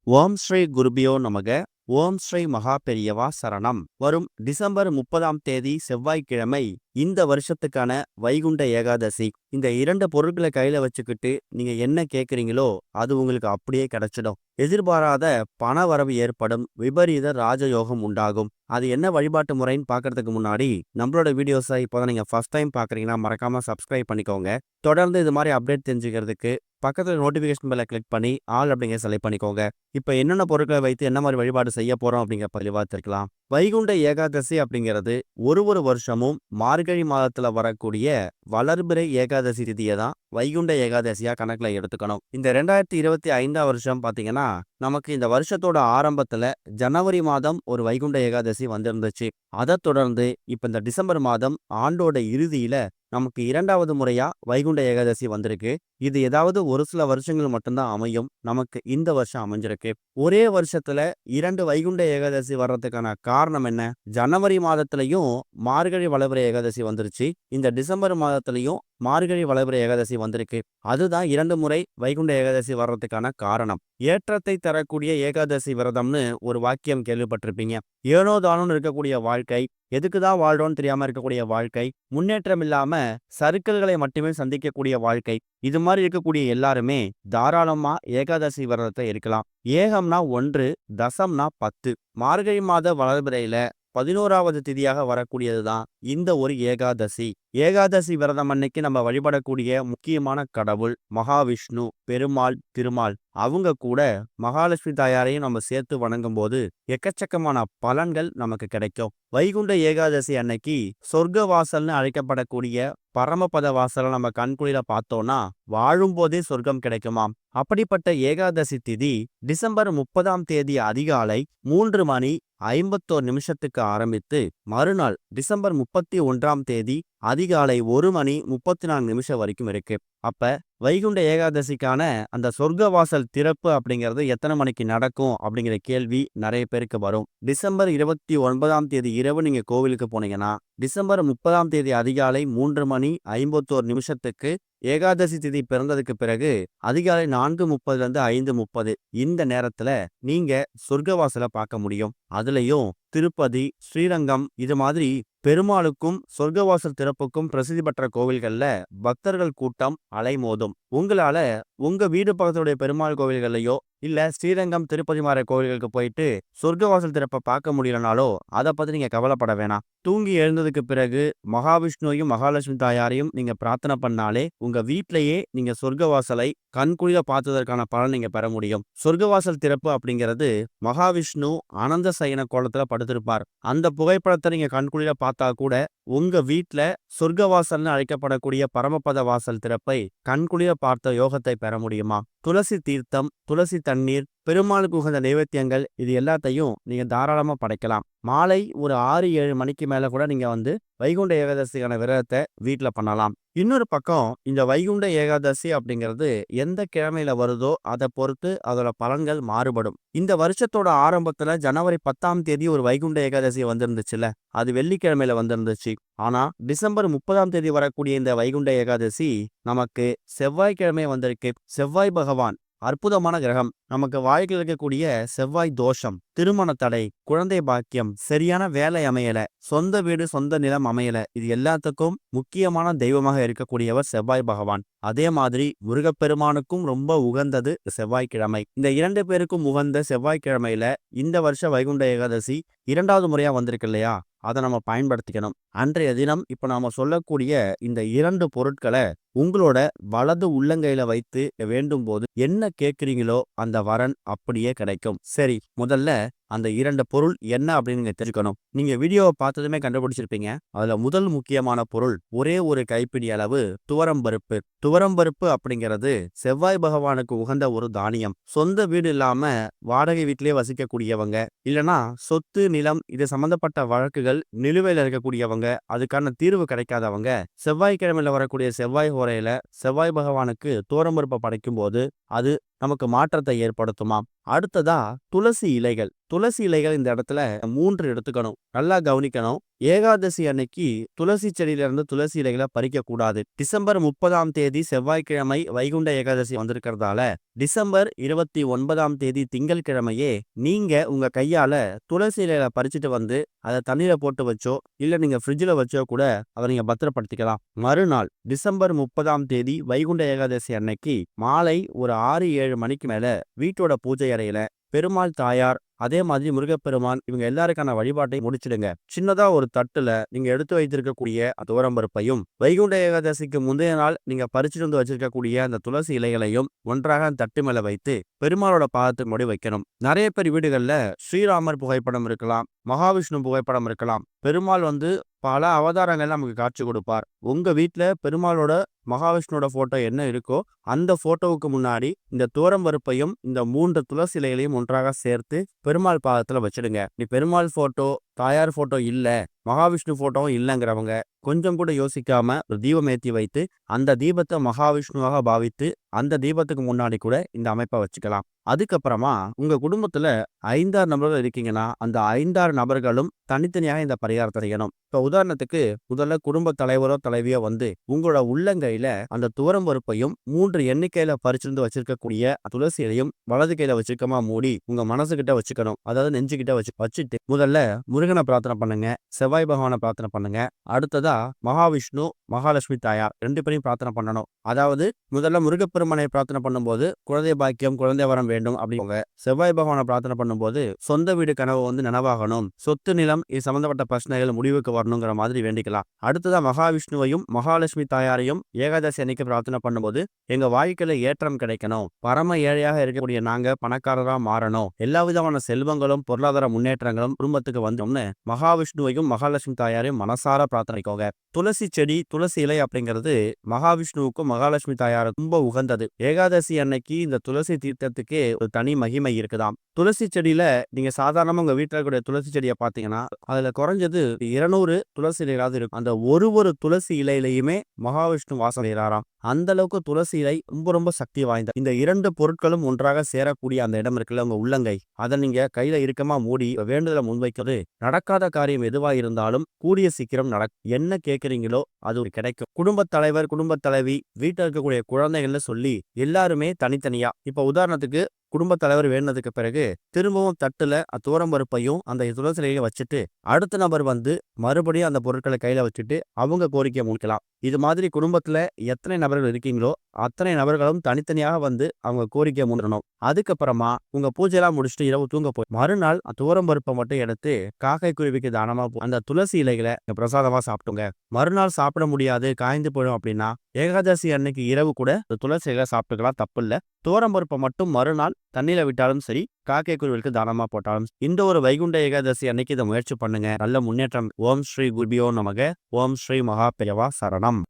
ஓம் ஸ்ரீ குருபியோ நமக. ஓம் ஸ்ரீ மகா பெரியவா சரணம். வரும் டிசம்பர் 30ஆம் தேதி செவ்வாய்க்கிழமை இந்த வருஷத்துக்கான வைகுண்ட ஏகாதசி. இந்த 2 பொருட்களை கையில வச்சுக்கிட்டு நீங்க என்ன கேட்குறீங்களோ அது உங்களுக்கு அப்படியே கிடைச்சிடும். எதிர்பாராத பண வரவு ஏற்படும். விபரீத ராஜயோகம் உண்டாகும். அது என்ன வழிபாட்டு முறைன்னு பார்க்கறதுக்கு முன்னாடி நம்மளோட வீடியோஸை இப்போதான் நீங்க ஃபர்ஸ்ட் டைம் பார்க்குறீங்கன்னா மறக்காம சப்ஸ்கிரைப் பண்ணிக்கோங்க. தொடர்ந்து இது மாதிரி அப்டேட் தெரிஞ்சுக்கிறதுக்கு பக்கத்துல நோட்டிஃபிகேஷன் பெல்லை கிளிக் பண்ணி ஆல் அப்படிங்கிற செலக்ட் பண்ணிக்கோங்க. இப்போ என்னென்ன பொருட்களை வைத்து என்ன மாதிரி வழிபாடு செய்ய போறோம் அப்படிங்கிற பதிவா தெரிக்கலாம். வைகுண்ட ஏகாதசி அப்படிங்கிறது ஒரு வருஷமும் மார்கழி மாதத்துல வரக்கூடிய வளர்பிறை ஏகாதசி திதியை தான் வைகுண்ட ஏகாதசியா கணக்குல எடுத்துக்கணும். இந்த 2025ஆம் வருஷம் பாத்தீங்கன்னா நமக்கு இந்த வருஷத்தோட ஆரம்பத்துல ஜனவரி மாதம் ஒரு வைகுண்ட ஏகாதசி வந்திருந்துச்சு. அதை தொடர்ந்து இப்ப இந்த டிசம்பர் மாதம் ஆண்டோட இறுதியில நமக்கு 2வது முறையா வைகுண்ட ஏகாதசி வந்திருக்கு. இது ஏதாவது ஒரு சில வருஷங்கள் மட்டும்தான் அமையும். நமக்கு இந்த வருஷம் அமைஞ்சிருக்கு. ஒரே வருஷத்துல 2 வைகுண்ட ஏகாதசி வர்றதுக்கான காரணம் என்ன? ஜனவரி மாதத்திலையும் மார்கழி வளர்பிறை ஏகாதசி வந்துருச்சு. இந்த டிசம்பர் மாதத்திலையும் மார்கழி வளர்பிறை ஏகாதசி வந்திருக்கு. அதுதான் 2 முறை வைகுண்ட ஏகாதசி வர்றதுக்கான காரணம். ஏற்றத்தை தரக்கூடிய ஏகாதசி விரதம்னு ஒரு வாக்கியம் கேள்விப்பட்டிருப்பீங்க. ஏனோ தானோன்னு இருக்கக்கூடிய வாழ்க்கை, எதுக்குதான் வாழ்றோம்னு தெரியாம இருக்கக்கூடிய வாழ்க்கை, முன்னேற்றம் இல்லாம சறுக்கல்களை மட்டுமே சந்திக்கக்கூடிய வாழ்க்கை, இது மாதிரி இருக்கக்கூடிய எல்லாருமே தாராளமா ஏகாதசி விரதத்தை இருக்கலாம். ஏகம்னா 1, தசம்னா 10. மார்கழி மாத வளர்பிறையில 11வது திதியாக வரக்கூடியதுதான் இந்த ஒரு ஏகாதசி. ஏகாதசி விரதம் அன்னைக்கு நம்ம வழிபடக்கூடிய முக்கியமான கடவுள் மகாவிஷ்ணு, பெருமாள், திருமால். அவங்க கூட மகாலட்சுமி தாயாரையும் நம்ம சேர்த்து வணங்கும் போது எக்கச்சக்கமான பலன்கள் நமக்கு கிடைக்கும். வைகுண்ட ஏகாதசி அன்னைக்கு சொர்க்க வாசல்னு அழைக்கப்படக்கூடிய பரமபத வாசலை நம்ம கண்குளிர பார்த்தோம்னா வாழும் போதே சொர்க்கம் கிடைக்குமாம். அப்படிப்பட்ட ஏகாதசி திதி டிசம்பர் 30ஆம் தேதி அதிகாலை 3:51 ஆரம்பித்து மறுநாள் டிசம்பர் 31ஆம் தேதி அதிகாலை 1:34 வரைக்கும் இருக்கு. அப்ப வைகுண்ட ஏகாதசிக்கான அந்த சொர்க்க வாசல் திறப்பு அப்படிங்கிறது எத்தனை மணிக்கு நடக்கும் அப்படிங்கிற கேள்வி நிறைய பேருக்கு வரும். டிசம்பர் 29ஆம் தேதி இரவு நீங்க கோவிலுக்கு போனீங்கன்னா டிசம்பர் 30ஆம் தேதி அதிகாலை 3:51 ஏகாதசி திதி பிறந்ததுக்கு பிறகு அதிகாலை 4:30 5:30 இந்த நேரத்துல நீங்க சொர்க்கவாசலை பார்க்க முடியும். அதுலயும் திருப்பதி, ஸ்ரீரங்கம் இது மாதிரி பெருமாளுக்கும் சொர்க்கவாசல் திறப்புக்கும் பிரசித்தி பெற்ற கோவில்கள்ல பக்தர்கள் கூட்டம் அலைமோதும். உங்களால உங்க வீடு பக்கத்துடைய பெருமாள் கோவில்கள்லையோ இல்ல ஸ்ரீரங்கம், திருப்பதி மாற கோவில்களுக்கு போயிட்டு சொர்க்கவாசல் திறப்பை பார்க்க முடியலனாலோ அதை பத்தி நீங்க கவலைப்பட வேணாம். தூங்கி எழுந்ததுக்கு பிறகு மகாவிஷ்ணுவையும் மகாலட்சுமி தாயாரையும் நீங்க பிரார்த்தனை பண்ணாலே உங்க வீட்டிலேயே நீங்க சொர்க்கவாசலை கண்குளிர பார்த்ததற்கான பலன் நீங்க பெற முடியும். சொர்க்கவாசல் திறப்பு அப்படிங்கிறது மகாவிஷ்ணு அனந்த சயன கோலத்துல படுத்திருப்பார். அந்த புகைப்படத்தை நீங்க கண்குளிர பார்த்தா கூட உங்க வீட்டுல சொர்க்கவாசல்னு அழைக்கப்படக்கூடிய பரமபத வாசல் திறப்பை கண்குளிர பார்த்த யோகத்தை பெற முடியுமா? துளசி தீர்த்தம், துளசி தண்ணீர், பெருமாளுக்கு உகந்த நைவேத்தியங்கள் இது எல்லாத்தையும் நீங்க தாராளமா படைக்கலாம். மாலை ஒரு 6-7 மணிக்கு மேல கூட நீங்க வைகுண்ட ஏகாதசிக்கான விரதத்தை வீட்டுல பண்ணலாம். இன்னொரு பக்கம் இந்த வைகுண்ட ஏகாதசி அப்படிங்கிறது எந்த கிழமையில வருதோ அதை பொறுத்து அதோட பலன்கள் மாறுபடும். இந்த வருஷத்தோட ஆரம்பத்துல ஜனவரி 10ஆம் தேதி ஒரு வைகுண்ட ஏகாதசி வந்திருந்துச்சுல, அது வெள்ளிக்கிழமையில வந்திருந்துச்சு. ஆனா டிசம்பர் 30ஆம் தேதி வரக்கூடிய இந்த வைகுண்ட ஏகாதசி நமக்கு செவ்வாய்க்கிழமை வந்திருக்கு. செவ்வாய் பகவான் அற்புதமான கிரகம். நமக்கு வாழ்க்கையில் இருக்கக்கூடிய செவ்வாய் தோஷம், திருமண தடை, குழந்தை பாக்கியம், சரியான வேலை அமையல, சொந்த வீடு சொந்த நிலம் அமையல, இது எல்லாத்துக்கும் முக்கியமான தெய்வமாக இருக்கக்கூடியவர் செவ்வாய் பகவான். அதே மாதிரி முருகப்பெருமானுக்கும் ரொம்ப உகந்தது செவ்வாய்க்கிழமை. இந்த 2 பேருக்கும் உகந்த செவ்வாய்க்கிழமையில இந்த வருஷ வைகுண்ட ஏகாதசி 2வது முறையா வந்திருக்கு இல்லையா, அதை நம்ம பயன்படுத்திக்கணும். அன்றைய தினம் இப்ப நாம சொல்லக்கூடிய இந்த 2 பொருட்களை உங்களோட வலது உள்ளங்கையில வைத்து வேண்டும் போது என்ன கேட்குறீங்களோ அந்த வரன் அப்படியே கிடைக்கும். சரி, முதல்ல அந்த 2 பொருள் என்ன அப்படின்னு நீங்க தெரிஞ்சுக்கணும். நீங்க வீடியோவை பார்த்ததுமே கண்டுபிடிச்சிருப்பீங்க. அதுல முதல் முக்கியமான பொருள் ஒரே ஒரு கைப்பிடி அளவு துவரம்பருப்பு. துவரம்பருப்பு அப்படிங்கிறது செவ்வாய் பகவானுக்கு உகந்த ஒரு தானியம். சொந்த வீடு இல்லாம வாடகை வீட்டிலேயே வசிக்கக்கூடியவங்க, இல்லைன்னா சொத்து நிலம் இது சம்பந்தப்பட்ட வழக்குகள் நிலுவையில் இருக்கக்கூடியவங்க, அதுக்கான தீர்வு கிடைக்காதவங்க செவ்வாய்க்கிழமையில வரக்கூடிய செவ்வாய் ஹோரையில செவ்வாய் பகவானுக்கு துவரம்பருப்பை படைக்கும் போது அது நமக்கு மாற்றத்தை ஏற்படுத்துமாம். அடுத்ததா துளசி இலைகள். துளசி இலைகள் இந்த இடத்துல 3 எடுத்துக்கணும். நல்லா கவனிக்கணும். ஏகாதசி அன்னைக்கு துளசி செடியிலிருந்து துளசி இலைகளை பறிக்க கூடாது. டிசம்பர் 30ஆம் தேதி செவ்வாய்க்கிழமை வைகுண்ட ஏகாதசி வந்திருக்கிறதால டிசம்பர் 29ஆம் தேதி திங்கட்கிழமையே நீங்க உங்க கையால துளசி இலைகளை பறிச்சுட்டு வந்து அதை தண்ணீரை போட்டு வச்சோ இல்ல நீங்க ஃப்ரிட்ஜில் வச்சோ கூட அதை நீங்க பத்திரப்படுத்திக்கலாம். மறுநாள் டிசம்பர் 30ஆம் தேதி வைகுண்ட ஏகாதசி அன்னைக்கு மாலை ஒரு 6-7 மணிக்கு மேல வீட்டோட பூஜை அறையில பெருமாள் தாயார் அதே மாதிரி முருகப்பெருமான் இவங்க எல்லாருக்கான வழிபாட்டை முடிச்சிடுங்க. சின்னதா ஒரு தட்டுல நீங்க எடுத்து வைத்திருக்கக்கூடிய துவரம்பருப்பையும் வைகுண்ட ஏகாதசிக்கு முந்தைய நாள் நீங்க பறிச்சுட்டு வந்து வச்சிருக்கக்கூடிய அந்த துளசி இலைகளையும் ஒன்றாக அந்த தட்டு மேல வைத்து பெருமாளோட பாதத்துக்கு முடி வைக்கணும். நிறைய பேர் வீடுகள்ல ஸ்ரீராமர் புகைப்படம் இருக்கலாம், மகாவிஷ்ணு புகைப்படம் இருக்கலாம். பெருமாள் பல அவதாரங்கள் நமக்கு காட்சி கொடுப்பார். உங்க வீட்டுல பெருமாளோட மகாவிஷ்ணுவோட போட்டோ என்ன இருக்கோ அந்த போட்டோவுக்கு முன்னாடி இந்த துவரம்பருப்பையும் இந்த 3 துளசி இலைகளையும் ஒன்றாக சேர்த்து பெருமாள் பாதத்துல வச்சிடுங்க. நீ பெருமாள் போட்டோ தாயார் போட்டோ இல்ல, மகாவிஷ்ணு போட்டோவும் இல்லைங்கிறவங்க கொஞ்சம் கூட யோசிக்காம ஒரு தீபம் ஏற்றி வைத்து அந்த தீபத்தை மகாவிஷ்ணுவாக பாவித்து அந்த தீபத்துக்கு முன்னாடி கூட இந்த அமைப்பை வச்சுக்கலாம். அதுக்கப்புறமா உங்க குடும்பத்துல 5-6 நபர்கள் இருக்கீங்கன்னா அந்த 5-6 நபர்களும் தனித்தனியாக இந்த பரிகாரத்தை செய்யணும். இப்ப உதாரணத்துக்கு முதல்ல குடும்ப தலைவரோ தலைவியோ உங்களோட உள்ளங்கையில அந்த துவரம்பருப்பையும் 3 எண்ணிக்கையில பறிச்சிருந்து வச்சிருக்கக்கூடிய துளசியையும் வலது கையில வச்சிருக்கமா மூடி உங்க மனசுகிட்ட வச்சுக்கணும். அதாவது நெஞ்சுகிட்ட வச்சுட்டு முதல்ல முருகனை பிரார்த்தனை பண்ணுங்க, செவ்வாய் பகவானை பிரார்த்தனை பண்ணுங்க. அடுத்ததா மகாவிஷ்ணு மகாலட்சுமி தாயார் 2 பேரையும் பிரார்த்தனை பண்ணணும். அதாவது முதல்ல முருகப்பெருமானை பிரார்த்தனை பண்ணும்போது குழந்தை பாக்கியம் குழந்தை வரம் வேண்டும் அப்படிங்க. செவ்வாய் பகவானை பிரார்த்தனை பண்ணும்போது சொந்த வீடு கனவு நனவாகணும், சொத்து நிலம் இது சம்பந்தப்பட்ட பிரச்சனைகள் முடிவுக்கு வரணுங்கிற மாதிரி வேண்டிக்கலாம். அடுத்ததா மகாவிஷ்ணுவையும் மகாலட்சுமி தாயாரையும் ஏகாதசி அன்னைக்கு பிரார்த்தனை பண்ணும்போது எங்க வாழ்க்கையில ஏற்றம் கிடைக்கணும், பரம ஏழையாக இருக்கக்கூடிய நாங்க பணக்காரரா மாறணும், எல்லா விதமான செல்வங்களும் பொருளாதார முன்னேற்றங்களும் குடும்பத்துக்கு வந்தோம்னு மகாவிஷ்ணுவையும் மகாலட்சுமி தாயாரையும் மனசார பிரார்த்தனைக்கோங்க. துளசி செடி துளசி இலை அப்படிங்கிறது மகாவிஷ்ணுவுக்கும் மகாலட்சுமி தாயாருக்கும் ரொம்ப உகந்தது. ஏகாதசி அன்னைக்கு இந்த துளசி தீர்த்தத்துக்கு ஒரு தனி மகிமை இருக்குதாம். துளசி செடியில நீங்க சாதாரணமா உங்க வீட்டில் இருக்கக்கூடிய துளசி செடியை பார்த்தீங்கன்னா அதுல குறைஞ்சது 200 துளசி இலைகளாவது இருக்கும். அந்த ஒரு துளசி இலையிலையுமே மகாவிஷ்ணு வாசம் செய்யறாராம். அந்த அளவுக்கு துளசி இலை ரொம்ப ரொம்ப சக்தி வாய்ந்த. இந்த 2 பொருட்களும் ஒன்றாக சேரக்கூடிய அந்த இடம் இருக்குல்ல உங்க உள்ளங்கை, அதை நீங்க கையில இறுக்கமா மூடி வேண்டுதலை முன்வைக்கிறது நடக்காத காரியம் எதுவா இருந்தாலும் கூடிய சீக்கிரம் என்ன கேட்குறீங்களோ அது கிடைக்கும். குடும்பத் தலைவர் குடும்பத் தலைவி வீட்டில் இருக்கக்கூடிய குழந்தைகள்னு சொல்லி எல்லாருமே தனித்தனியா இப்ப உதாரணத்துக்கு குடும்பத் தலைவர் வேணுனதுக்கு பிறகு திரும்பவும் தட்டுல துவரம்பருப்பையும் அந்த துளசிலையும் வச்சுட்டு அடுத்த நபர் மறுபடியும் அந்த பொருட்களை கையில வச்சுட்டு அவங்க கோரிக்கையை முடிக்கலாம். இது மாதிரி குடும்பத்துல எத்தனை நபர்கள் இருக்கீங்களோ அத்தனை நபர்களும் தனித்தனியாக அவங்க கோரிக்கையை முன்னணும். அதுக்கப்புறமா உங்க பூஜையெல்லாம் முடிச்சுட்டு இரவு தூங்க போய் மறுநாள் துவரம்பருப்பை மட்டும் எடுத்து காக்கை குருவிக்கு தானமா அந்த துளசி இலைகளை பிரசாதமா சாப்பிட்டுங்க. மறுநாள் சாப்பிட முடியாது காய்ந்து போயிடும் அப்படின்னா ஏகாதசி அன்னைக்கு இரவு கூட துளசி இலை சாப்பிட்டுக்கலாம், தப்பு இல்ல. துவரம்பருப்பை மட்டும் மறுநாள் தண்ணியில விட்டாலும் சரி, காக்கை குருவிக்கு தானமா போட்டாலும் இந்த ஒரு வைகுண்ட ஏகாதசி அன்னைக்கு இதை முயற்சி பண்ணுங்க. நல்ல முன்னேற்றம். ஓம் ஸ்ரீ குருபியோ நமக. ஓம் ஸ்ரீ மகா பெரியவா சரணம்.